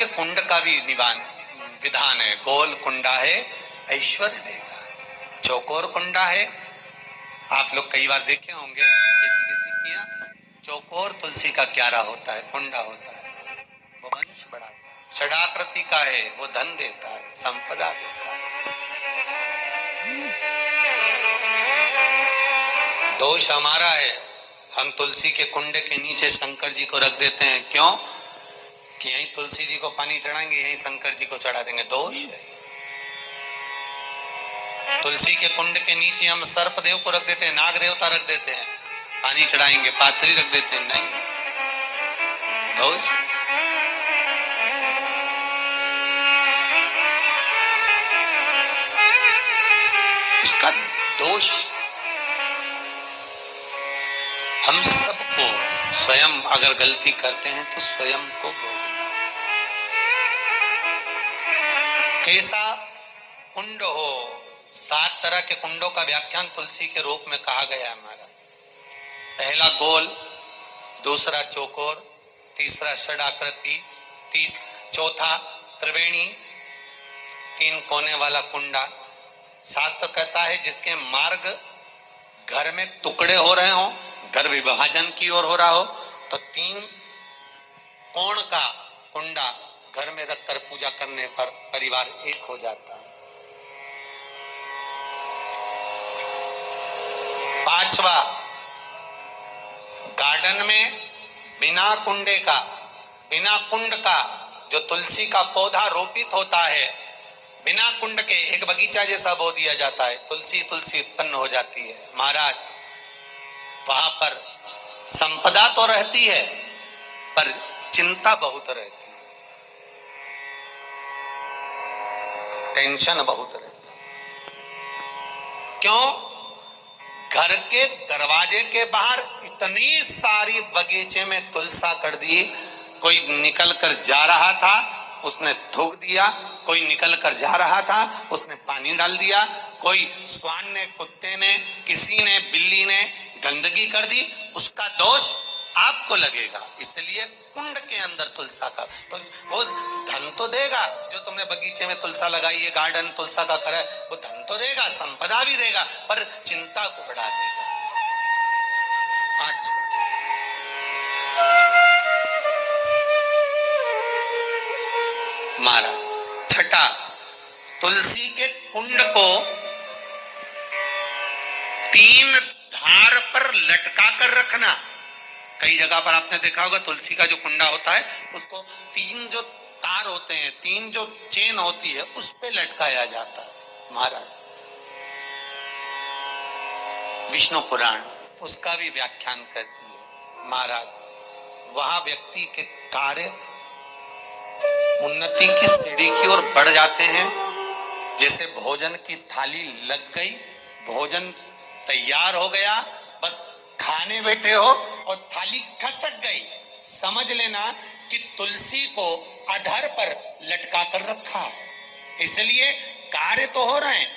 के कुंड का भी विधान है। गोल कुंडा है ऐश्वर्य देगा, चौकोर कुंडा है, आप लोग कई बार देखे होंगे किसी के यहाँ चौकोर तुलसी का क्यारा होता है, कुंडा होता है, वो वंश बढ़ाता है। षडाकृति का है, वो धन देता है, संपदा देता है। दोष हमारा है, हम तुलसी के कुंडे के नीचे शंकर जी को रख देते हैं। क्यों? कि यहीं तुलसी जी को पानी चढ़ाएंगे, यहीं शंकर जी को चढ़ा देंगे। दोष है। तुलसी के कुंड के नीचे हम सर्प देव को रख देते हैं, नाग देवता रख देते हैं, पानी चढ़ाएंगे, पात्री रख देते हैं, नहीं, दोष। इसका दोष हम सबको, स्वयं अगर गलती करते हैं तो स्वयं को भोगना। कैसा कुंड हो, 7 तरह के कुंडों का व्याख्यान तुलसी के रूप में कहा गया है हमारा। पहला गोल, दूसरा चौकोर, तीसरा षडाकृति, चौथा त्रिवेणी, 3 कोने वाला कुंडा। शास्त्र कहता है जिसके मार्ग घर में टुकड़े हो रहे हो, घर विभाजन की ओर हो रहा हो, तो 3 कोण का कुंडा घर में रखकर पूजा करने पर परिवार एक हो जाता है। 5वां, गार्डन में बिना कुंडे का, बिना कुंड का जो तुलसी का पौधा रोपित होता है, बिना कुंड के एक बगीचा जैसा बो दिया जाता है, तुलसी तुलसी उत्पन्न हो जाती है। महाराज, वहां पर संपदा तो रहती है पर चिंता बहुत रहती है, टेंशन बहुत रहती है। क्यों? घर के दरवाजे के बाहर इतनी सारी बगीचे में तुलसा कर दी, कोई निकल कर जा रहा था उसने थूक दिया, कोई निकल कर जा रहा था उसने पानी डाल दिया, कोई श्वान ने, कुत्ते ने, किसी ने, बिल्ली ने गंदगी कर दी, उसका दोष आपको लगेगा। इसलिए कुंड के अंदर तुलसा का, तो वो धन तो देगा, जो तुमने बगीचे में तुलसा लगाई है, गार्डन तुलसा का करे, वो धन तो देगा, संपदा भी देगा, पर चिंता को बढ़ा देगा। अच्छा, मारा। छठा, तुलसी के कुंड को 3 धार पर लटका कर रखना। कई जगह पर आपने देखा होगा तुलसी का जो कुंडा होता है उसको 3 जो तार होते हैं, 3 जो चेन होती है, उस पे लटकाया जाता है। महाराज, विष्णु पुराण उसका भी व्याख्यान करती है। महाराज, वहां व्यक्ति के कार्य उन्नति की सीढ़ी की ओर बढ़ जाते हैं। जैसे भोजन की थाली लग गई, भोजन तैयार हो गया, बस खाने बैठे हो और थाली खसक गई, समझ लेना कि तुलसी को अधर पर लटका कर रखा है। इसलिए कार्य तो हो रहे हैं,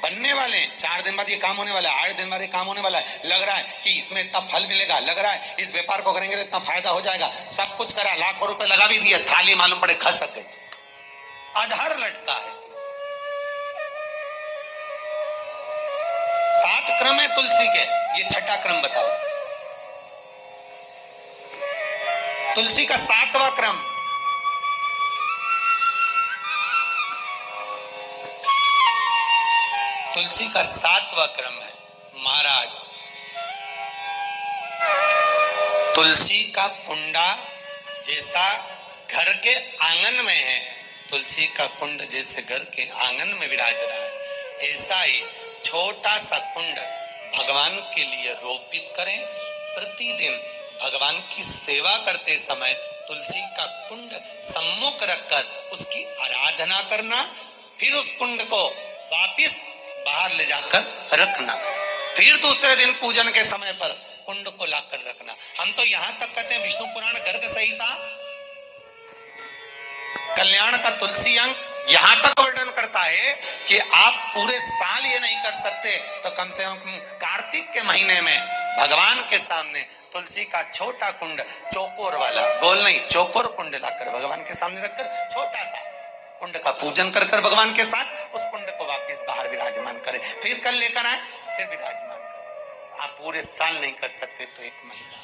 बनने वाले हैं, 4 दिन बाद ये काम होने वाला है, 8 दिन बाद ये काम होने वाला है, लग रहा है कि इसमें इतना फल मिलेगा, लग रहा है इस व्यापार को करेंगे तो इतना फायदा हो जाएगा, सब कुछ करा, लाखों रुपए लगा भी दिए, थाली मालूम पड़े खसक गई, अधर लटका है। 7 क्रम है तुलसी के, ये छठा क्रम बताओ। तुलसी का 7वां क्रम, तुलसी का 7वां क्रम है। महाराज, तुलसी का कुंडा जैसा घर के आंगन में है, तुलसी का कुंड जैसे घर के आंगन में विराज रहा है, ऐसा ही छोटा सा कुंड भगवान के लिए रोपित करें। प्रतिदिन भगवान की सेवा करते समय तुलसी का कुंड सम्मुख रखकर उसकी आराधना करना, फिर उस कुंड को वापिस बाहर ले जाकर रखना, फिर दूसरे दिन पूजन के समय पर कुंड को लाकर रखना। हम तो यहां तक कहते हैं, विष्णु पुराण गर्ग संहिता कल्याण का तुलसी अंग यहां तक वर्णन करता है कि आप पूरे साल ये नहीं कर सकते तो कम से कम कार्तिक के महीने में भगवान के सामने तुलसी का छोटा कुंड, चौकोर वाला, गोल नहीं, चौकोर कुंड लाकर भगवान के सामने रखकर छोटा सा कुंड का पूजन कर कर भगवान के साथ उस कुंड को वापस बाहर विराजमान करें, फिर कल लेकर आए, फिर विराजमान करें। आप पूरे साल नहीं कर सकते तो एक महीना